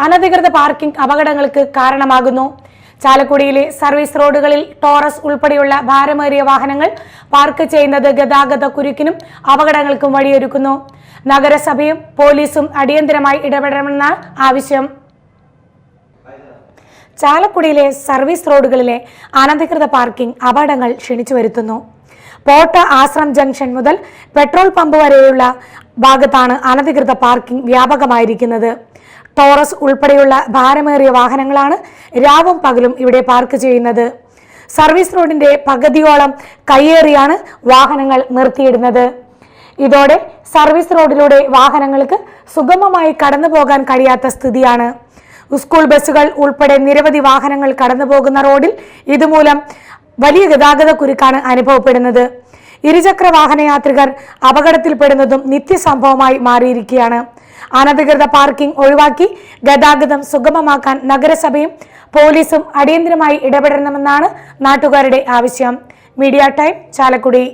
അനധികൃത പാർക്കിംഗ് അപകടങ്ങൾക്ക് കാരണമാകുന്നു. ചാലക്കുടിയിലെ സർവീസ് റോഡുകളിൽ ടോറസ് ഉൾപ്പെടെയുള്ള ഭാരമേറിയ വാഹനങ്ങൾ പാർക്ക് ചെയ്യുന്നത് ഗതാഗത കുരുക്കിനും അപകടങ്ങൾക്കും വഴിയൊരുക്കുന്നു. നഗരസഭയും പോലീസും അടിയന്തരമായി ഇടപെടണമെന്നാണ് ആവശ്യം. ചാലക്കുടിയിലെ സർവീസ് റോഡുകളിലെ അനധികൃത പാർക്കിംഗ് അപകടങ്ങൾ ക്ഷണിച്ചു വരുത്തുന്നു. പോട്ട ആശ്രം ജംഗ്ഷൻ മുതൽ പെട്രോൾ പമ്പ് വരെയുള്ള ഭാഗത്താണ് അനധികൃത പാർക്കിംഗ് വ്യാപകമായിരിക്കുന്നത്. ടോറസ് ഉൾപ്പെടെയുള്ള ഭാരമേറിയ വാഹനങ്ങളാണ് രാവും പകലും ഇവിടെ പാർക്ക് ചെയ്യുന്നത്. സർവീസ് റോഡിന്റെ പകുതിയോളം കയ്യേറിയാണ് വാഹനങ്ങൾ നിർത്തിയിടുന്നത്. ഇതോടെ സർവീസ് റോഡിലൂടെ വാഹനങ്ങൾക്ക് സുഗമമായി കടന്നു പോകാൻ കഴിയാത്ത സ്ഥിതിയാണ്. സ്കൂൾ ബസ്സുകൾ ഉൾപ്പെടെ നിരവധി വാഹനങ്ങൾ കടന്നു പോകുന്ന റോഡിൽ ഇതുമൂലം വലിയ ഗതാഗത കുരുക്കാണ് അനുഭവപ്പെടുന്നത്. ഇരുചക്ര വാഹനയാത്രികർ അപകടത്തിൽപ്പെടുന്നതും നിത്യസംഭവമായി മാറിയിരിക്കുകയാണ്. അനധികൃത പാർക്കിംഗ് ഒഴിവാക്കി ഗതാഗതം സുഗമമാക്കാൻ നഗരസഭയും പോലീസും അടിയന്തരമായി ഇടപെടണമെന്നാണ് നാട്ടുകാരുടെ ആവശ്യം. Media time, Chalakudy.